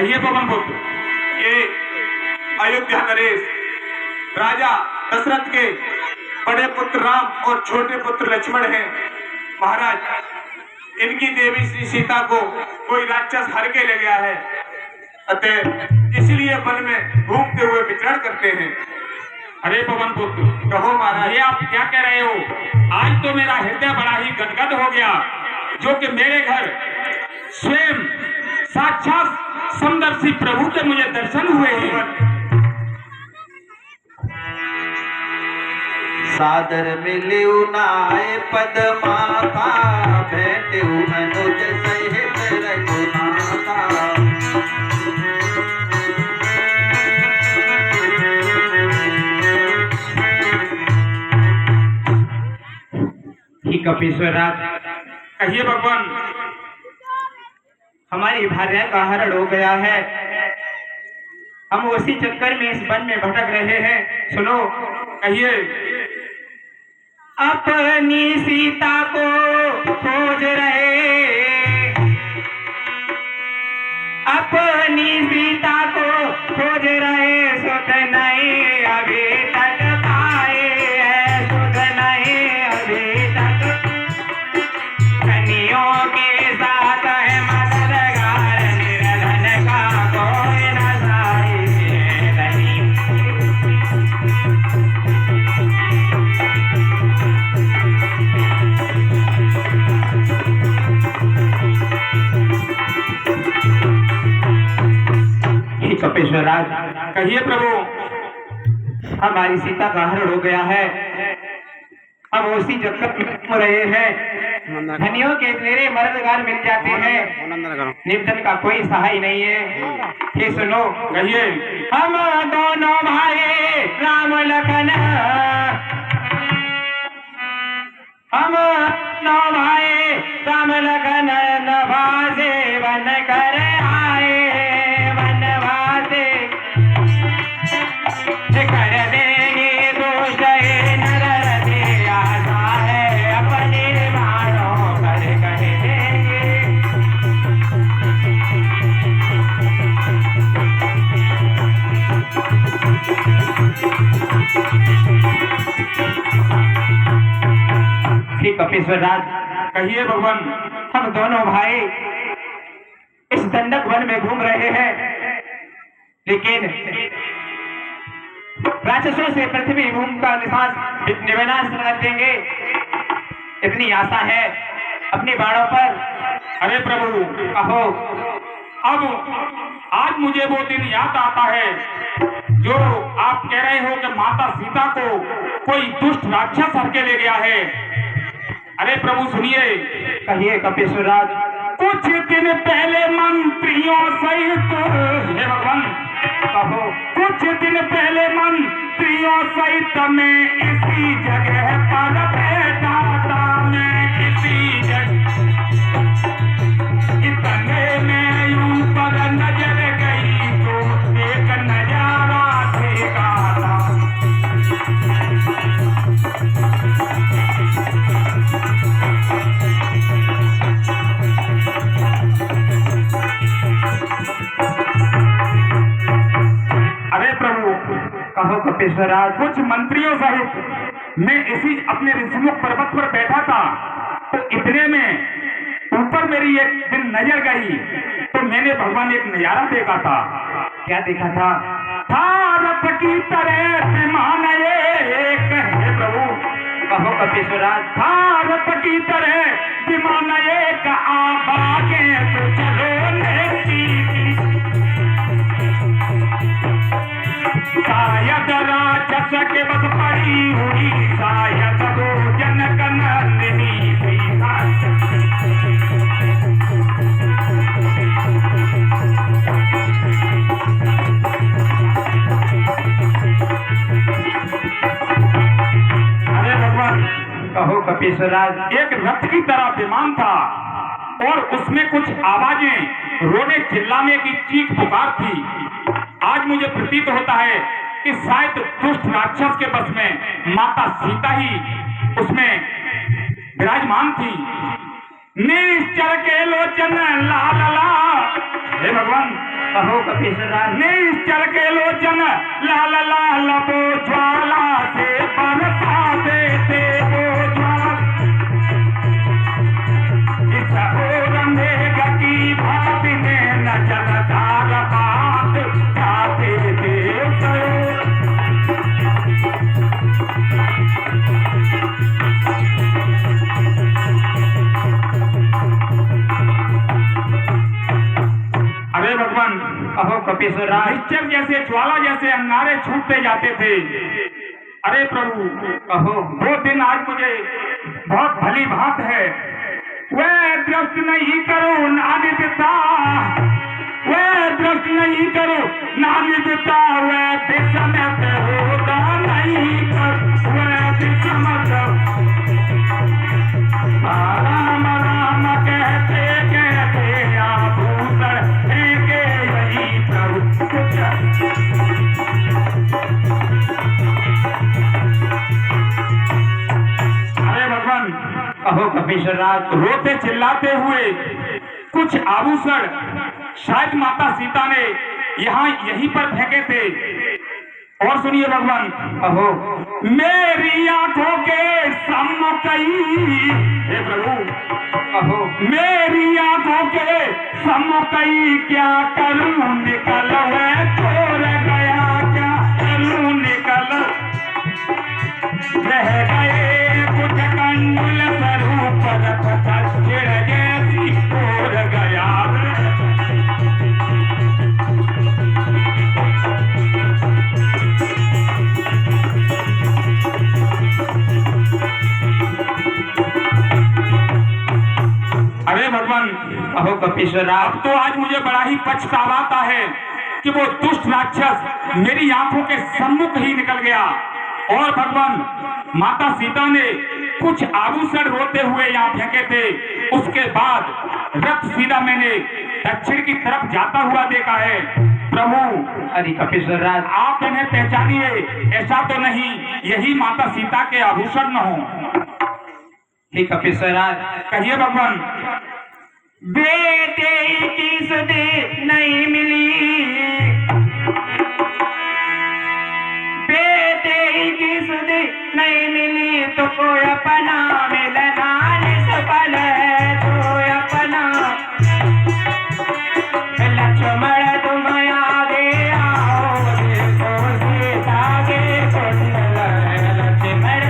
कहिए पवन पुत्र। ये अयोध्या नरेश राजा दशरथ के बड़े पुत्र राम और छोटे पुत्र लक्ष्मण हैं। महाराज, इनकी देवी श्री सीता को कोई राक्षस हर के ले गया है, अतः इसलिए वन में घूमते हुए विचरण करते हैं। अरे पवन पुत्र, कहो महाराज। ये आप क्या कह रहे हो? आज तो मेरा हृदय बड़ा ही गदगद हो गया, जो कि मेरे घर स्वयं साक्षात समदर्शी प्रभु के मुझे दर्शन हुए हैं। सादर मिलियो नाय पद माता, बैठे मनुज सहित रघुनाथा। कपीश्वरराज, कहिए भगवान। हमारी भार्या का हरण हो गया है, हम उसी चक्कर में इस वन में भटक रहे हैं। सुनो, कहिए। अपनी सीता को खोज रहे, अपनी सीता को खोज रहे, सुध नहीं अभी तक पाए है, सुध नहीं अभी तक। कनियों के साथ है मददगार, निर्धन का कोई न साई है धनी। कपेश्वरराज, कहिए प्रभु। हमारी सीता का हरण हो गया है, हम उसी चक्कर में घूम रहे हैं। धनियों के मेरे मददगार मिल जाते हैं, निर्धन का कोई सहाय नहीं है। ये सुनो, कहिए। हम दोनों भाई राम लखन, हम दोनों भाई राम लखन नवासे वन कर आए, वनवासे कर देंगे दोष नर दे, आशा है अपने मानों पर कह देंगे। कपेश्वरराज, कहिए भगवान। हम दोनों भाई इस दंडक वन में घूम रहे हैं, लेकिन राक्षसों से पृथ्वी भूमि का विनाश कर देंगे, इतनी आशा है अपने बाणों पर। अरे प्रभु, कहो। अब आज मुझे वो दिन याद आता है जो आप कह रहे हो कि माता सीता को कोई दुष्ट राक्षस हर के ले गया है। अरे प्रभु सुनिए। कहिए कपेश्वरराज। कुछ दिन पहले मंत्रियों सहित, हे भगवान, कहो। कुछ दिन पहले मंत्रियों सहित मैं इसी जगह पर बैठा था, मैं इसी जगह, इतने में यूं पर नजर गई तो एक नजारा देखा था। कहो कपेश्वरराज। कुछ मंत्रियों सहित मैं इसी अपने ऋषिमुख पर्वत पर बैठा था, तो इतने में ऊपर मेरी एक दिन नजर गई, तो मैंने भगवान एक नजारा देखा था। क्या देखा था? रथ की तरह विमान एक है प्रभु। कहो कपेश्वरराज। रथ की तरह विमान एक, आगे तो चलो शायद राक्षस के बस पड़ी हुई, शायद वो जनक नंदिनी थी। अरे भगवान। कहो कपेश्वरराज। एक रथ की तरह विमान था और उसमें कुछ आवाजें, रोने चिल्लाने की चीख पुकार थी। आज मुझे प्रतीत होता है कि शायद दुष्ट राक्षस के बस में माता सीता ही उसमें विराजमान थी। निश्चर के लोचन लाल ला, हे भगवान, कहो कपीश्वर राज। निश्चल के लोचन लाल लाल वो ज्वाला से बरसा देते वो ज्वाला, इस ओर मेघ की भांति में न जलधार बात जाते देव सरोवर। अरे भगवान, कहो कपीश्वर राज। निश्चल जैसे ज्वाला जैसे अंगारे छूटते जाते थे। अरे प्रभु, कहो वो दिन आज मुझे बहुत भली भांत है। वह दृष्ट नहीं करो नानिदता, वह दृष्ट नहीं करो नानिदता, वह विषमत होता नहीं कर, वह विषमत। राम राम कहते कहते आभूषण फेंके यही प्रभु कुछ। अरे भगवान, कहो कपीश्वर राज। रोते चिल्लाते हुए कुछ आभूषण शायद माता सीता ने यहाँ यहीं पर फेंके थे। और सुनिए भगवान, कहो मेरी आंखों के सम्मुख ही, हे प्रभु, कहो मेरी आंखों के सम्मुख ही क्या करूं निकल, वह छोड़ गया क्या करूं निकल, रह गए कुछ कंडुल स्वरूप रथ चिड़ जैसी छोड़ गया। अरे भगवान, कहो कपीश्वर राज। अब तो आज मुझे बड़ा ही पछतावा आता है कि वो दुष्ट राक्षस मेरी आंखों के सम्मुख ही निकल गया। और भगवान, माता सीता ने कुछ आभूषण रोते हुए यहाँ फेंके थे। उसके बाद रथ सीधा मैंने दक्षिण की तरफ जाता हुआ देखा है। प्रभु, अरे कपीश्वर राज। आप इन्हें पहचानिए, ऐसा तो नहीं यही माता सीता के आभूषण न हो। हे कपीश्वर राज। कहिए भगवान। बेटे की सुधि नहीं मिली, बेटे की सुधि नहीं मिली, तो कोई अपना मिलना निष्फल है, तो अपना। लक्ष्मण तुम आगे आओ, देखो सीता के कुंडल, लक्ष्मण।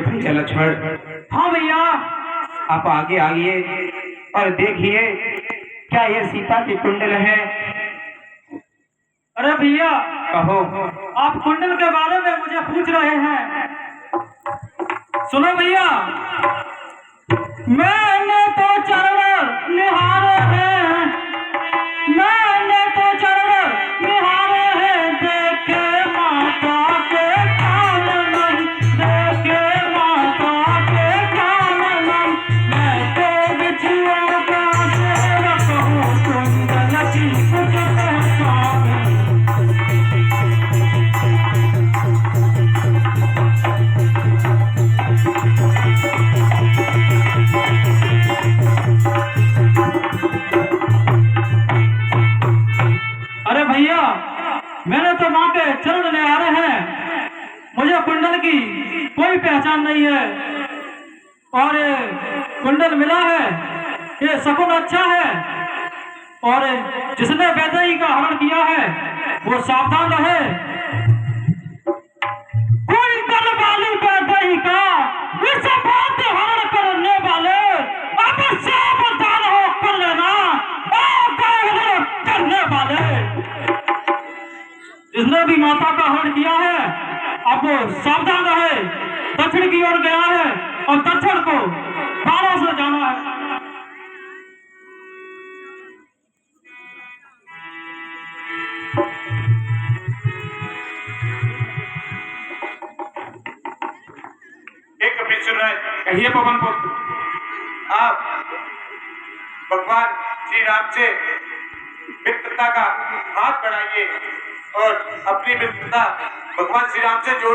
भैया लक्ष्मण। हाँ भैया, आप आगे आइए और देखिए क्या ये सीता की कुंडल है। अरे भैया, कहो आप कुंडल के बारे में मुझे पूछ रहे हैं। सुनो भैया, मैंने तो चरण निहारे हैं, मैंने तो चरण निहारे हैं, देखे माता के कान नहीं, देखे माता के कान नहीं, मैं तो बिछुआ का सेवक हूँ, कुंडल की कुछ पहचान नहीं। अरे भैया, मैंने तो माँ के चरण ले आ रहे हैं, मुझे कुंडल की कोई पहचान नहीं है। और ये कुंडल मिला है, ये शकुन अच्छा है। और जिसने वैदेही का हरण किया है वो सावधान रहे। कुंडल वाली वैदेही का इस बात हरण करने वाले अब सावधान हो कर लेना, करने वाले जिसने भी माता का हरण किया है अब वो सावधान रहे। दक्षिण की ओर गया है और दक्षिण को बारों से जाना है। एक कपीश्वर राय, कहिए पवन पुत्र। आप भगवान श्री राम से मित्रता का हाथ बढ़ाइए और अपनी मित्रता भगवान श्री राम से जोड़